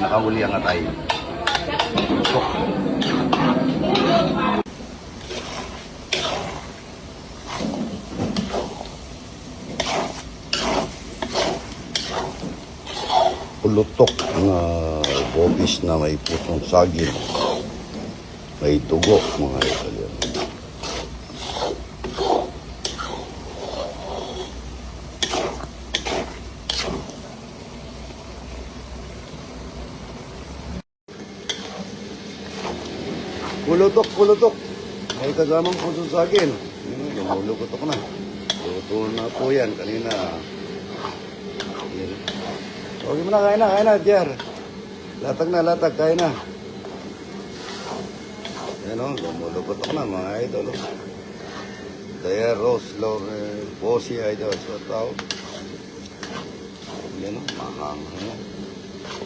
Nakahuli ang atay. Pulutok na bopis na may pusong saging. May tugo, mga Italian. Pulutok. May kasamang pusong saging. Lumulukotok na. Luto na po yan kanina. Okay mo na, kain na, Jer. Latag, kain na. Yan o, lumulukotok na mga idol. Daya, Rose, Laurel, Bossy, idol, sa tao. Yan o, mahanghang.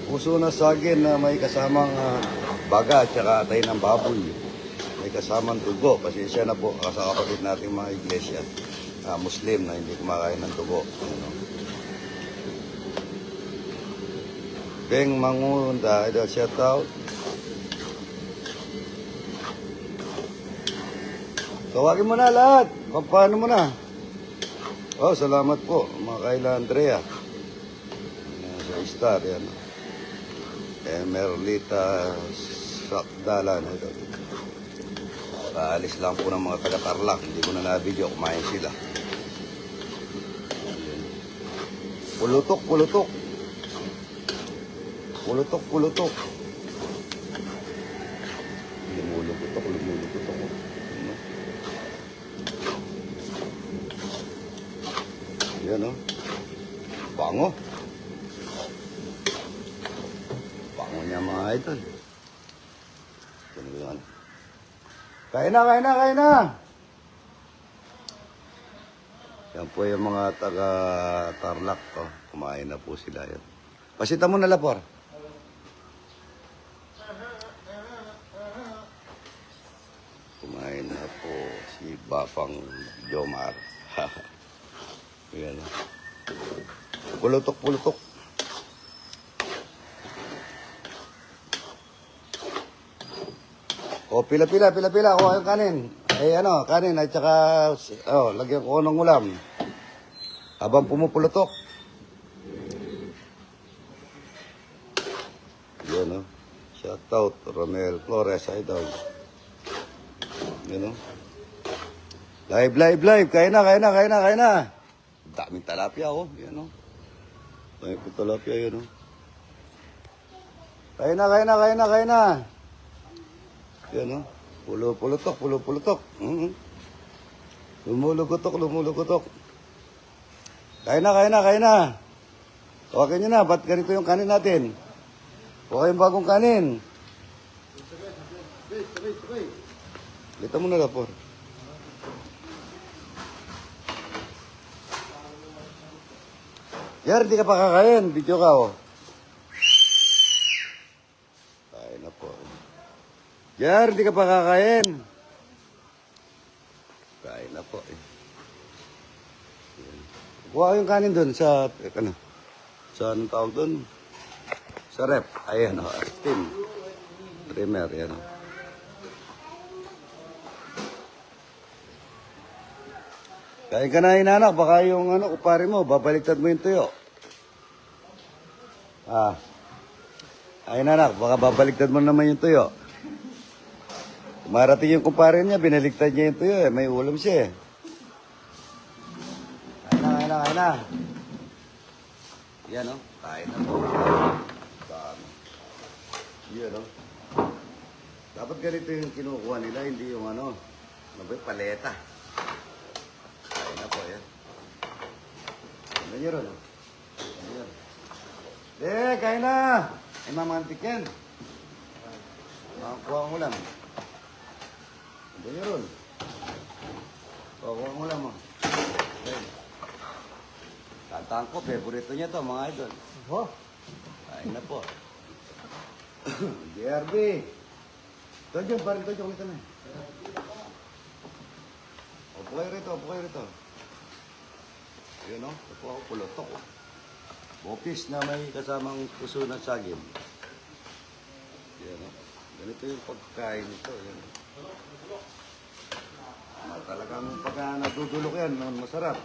Puso na saging na may kasamang baga at saka atay ng baboy. May kasamang dugo. Pasensya na po sa kapatid nating mga iglesia. Muslim na hindi kumakain ng dugo. Ano? Beng Mangunda, idol, shout out. Tawagin mo na lahat. Paano mo na? Oh, salamat po, mga kaila Andrea. Sa Star, yan. Merlita Sakdalan. Paalis lang po ng mga taga-Tarlac. Hindi ko na na-video. Kumain sila. Pulutok. Pulutok. Lumulukotok. Yan o. Bango. Bango niya mga idol. Kain na. Yan po yung mga taga-Tarlac. Oh. Kumain na po sila yan. Pasita mo na, Lapor. Kumain na po si Bapang Jomar. Yan. Pulutok. O, pila. Kuha yung kanin. Kanin at saka, lagyan ko ng ulam. Habang pumupulutok. Yan, shout out, Romel Flores, idol. Yan, Live. Kain na. Daming talapia, Yan, Daming talapia, yan, Kain na. Yan, pulutok. Lumulukotok. Kain na. Tawagan nyo na, ba't ganito yung kanin natin? Huwag kayong bagong kanin. Sabay. Lita mo na, Lapor. Yar, hindi ka pa kakain. Video ka, Kain na po. Yar, hindi ka pa kakain. Kain na po, Kuha yung kanin doon sa, anong tawag doon? Sa rep. Ayan, steam. Trimmer, yan, Kain ka na, inanak. Baka yung kupare mo, babaliktad mo yung tuyo. Ay, inanak. Baka babaliktad mo naman yung tuyo. Marating yung kupare niya, binaliktad niya yung tuyo, May ulam siya, Kain na. Yan, Kain na po. Yan, Dapat ganito yung kinukuha nila, hindi yung ano ba, paleta. Ayun na po, yan. Ano nyo ron? Ayan. Kain na! Ay, mamantik yan. Kuha ko lang. Ano nyo ron? Kuha ko lang mo. Ayan. Kantaan ko, favorito niya to, mga idol. Oh, Ayun na po. DRB. Ito dyan, parang ito dyan, ulit na. Opo kayo rito, opo kayo rito. Ayun o, opo ako, pulotok. Bopis na may kasamang puso ng saging. Yan o. Ganito yung pagkain nito. Yan. Talagang pagka nadudulok yan, masarap.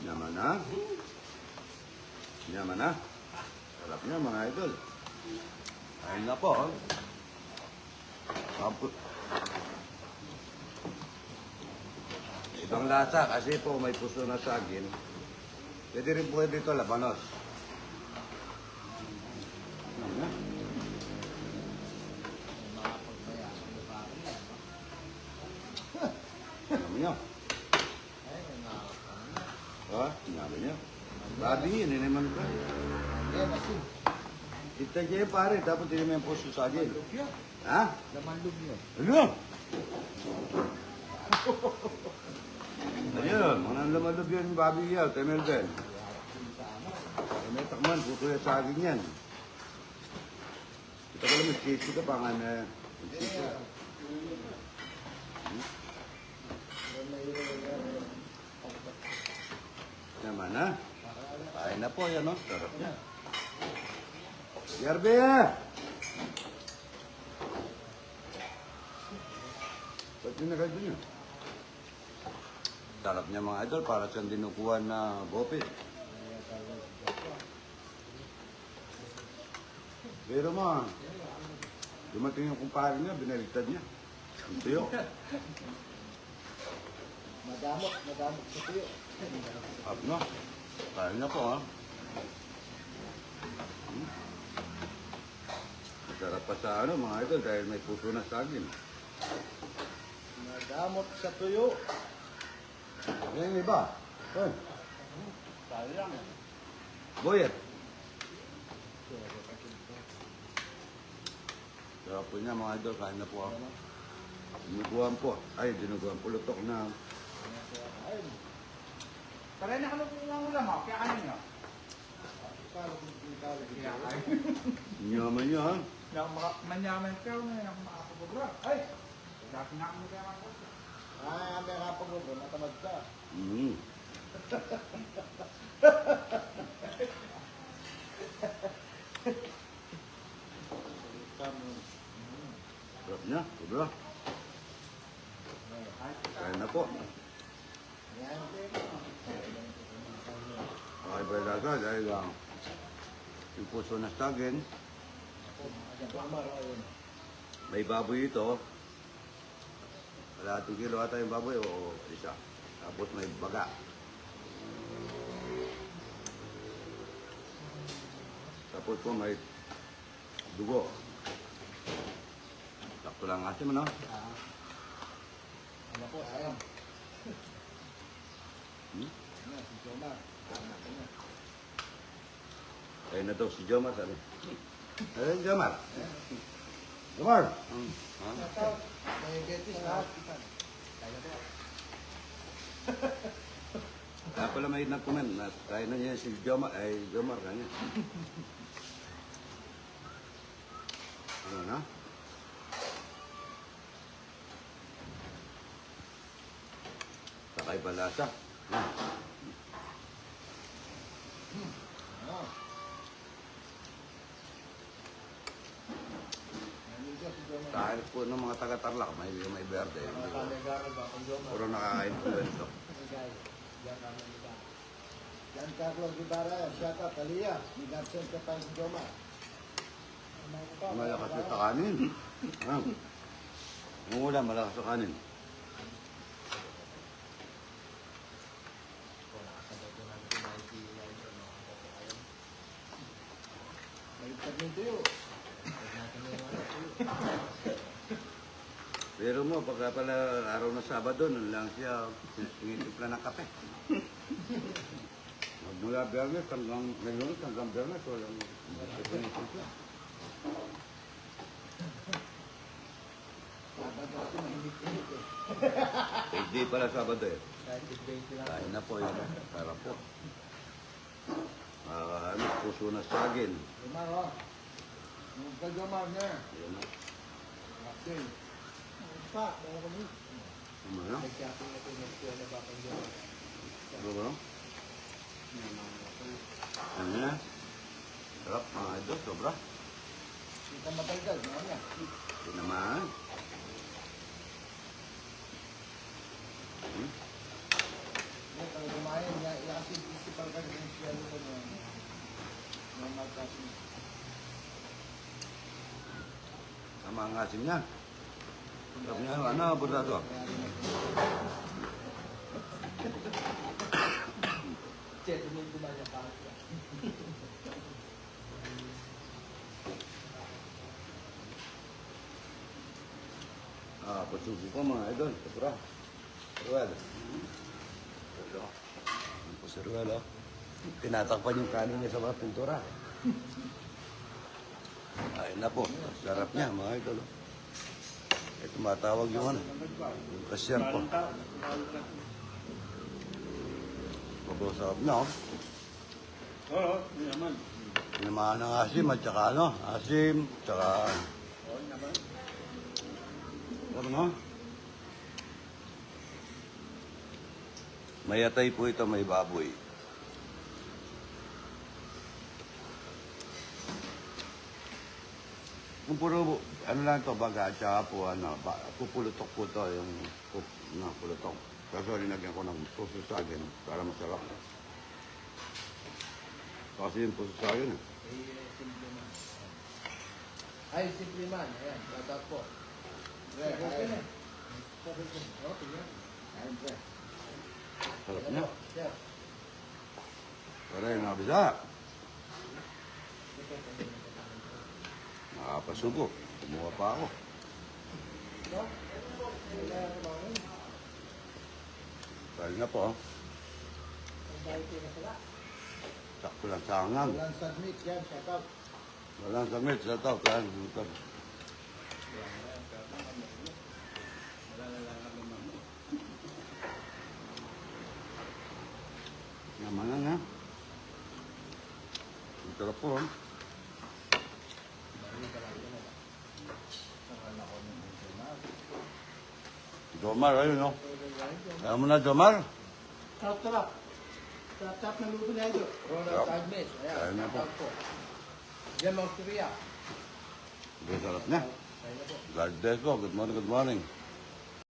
Yaman na. Yaman na. Sarap niya mga idol. Ayun na po. Ibang lasa kasi po may puso na saging. Pwede rin po dito labanos. Ayun na. Yaman niya. Yaman niya. Babi yun, yun naman ka. yan, asin. Ito kayo pare, dapat hindi naman yung puso saging. Ha? Laman loob nyo. Ano? Ayun, mga lumalub yun, babi yaw, temel din. May takman, puto yung saging yan. Ito ko lang, may cheese ka pa nga na. Naman ha? Kain na po yan, no? Sarap niya. Yarbe! Ba't yun na kayo niyo? Sarap niya mga idol, para siyang dinukuha na bopit. Pero mga, dumating yung kumpare niya, binaligtad niya. Ang tuyo. Madamot sa tuyo. Up na. Kain na po ha. Masarap pa sa ano mga idol dahil may puso na saging. Madamot sa tuyo. Yan yung iba. Ay, Sayang. boyet. Sarap po niya mga idol, kain na po ako. Dinuguan po. Ay, dinuguan po. Lutok na. Ayun. Kaya nakalagay ng ulam ha, kaya kanin nyo. Kaya kain. Yaman niya ha. Manyaman ka, may makapagubra. Ay! Dati na ako kaya makapagubra. Ah, may kapag-ubo, matamad ka. Mm. Sarap niya. Sobra. Kain na po. Yan. Okay ba lasa dahil yung puso na saging. May baboy ito. Kalahating kilo ata yung baboy o isa. Tapos may baga. Tapos po may dugo. Sakto lang asim, ano? Ano po, sayang. Hmm? Ano, si Jomar. Ayun na daw si Jomar, sabi. Ayun, Jomar. Jomar! Ha? May getis lahat. Kaya pala may nag-comment na kaya na niya si Jomar, ay Jomar kanya. Ano na? Sakay balasa. Ano? Nandito si Jomar. Kahit po ng mga taga-Tarlac, may berde. Hindi ko. Nakaligaro ba kung Jomar? Puro nakakain po ganito. Yan Carlos Ibarra, shout out, Aliyah. Nag-absent ka pa si Jomar. Malakas yung kanin. Ang ulam, malakas yung kanin. Sabihin tuyo. Pero mo, pagka pala araw ng Sabado, nun lang siya tinitimpla ng kape. Magmula Biyernes hanggang ngayon, hanggang Biyernes, walang tinitimpla. Sabado kasi mainit-init eh. Hindi pala Sabado eh. Kahit 20 lang. Kain na po yun. Sarap po. Puso na sagin. Lumar o. Yung kagumar na. Ayan na. Okay. Pa, meron kami. Ano na? Nag-shopping na ito ng eskwela ba kang gano'n? Ano ba? Ano na? Sarap mga idol, sobra. Hindi ka matagdag, mga niya. Ito naman. Hindi, pag kumain, kasi isipal ka ng eskwela ko ng markas mo. Tama ang asim niya. Sarap niya. Ano, burdado? Che, tumingin kumanya pa ako. Pagsubo ko mga idol. Sobra. Ruel. Ito. Ano po si Ruel, oh. Tinatakpan yung kanin niya sa mga pintura. Ayun na po. Sarap niya mga idol, oh. Ito matawag yung ano. Yung kasyan po. Pag-usap niya, oh. Oo, hindi naman. Tinamaan ng asim at saka ano. Asim, saka... Oo, naman. Ano no? May atay po ito, may baboy. Kung puro, ano lang ito, baga, tsaka po, ano, pupulutok po ito, yung pulutok. Kaso linagyan ko ng puso sagin para masarap. Kasi yung puso sagin, eh. Ay, simple man. Ayan, lahat po. Pre, kain. Okay, yan. Kain, pre. Sarap niya. Chef. Pero yung nabisa. Nakapasubo. Kumuha pa ako. No? Kaya kumain. Kaya na po. Ang dahil pinasala. Sakto lang sa hangang. Walang submit yan, shout out. Walang samit sa tao. Kaya nito. Naman lang ha. Ang sarap po ha. Jomar, ayun no. Alam mo na Jomar? Sarap. Sarap na luto na ito. Ronald Sarap. Agnes. Ayan Ayan, na po. shout out po. Yan, Austria. Very sarap niya. Kaya na po. God bless po. Good morning, good morning.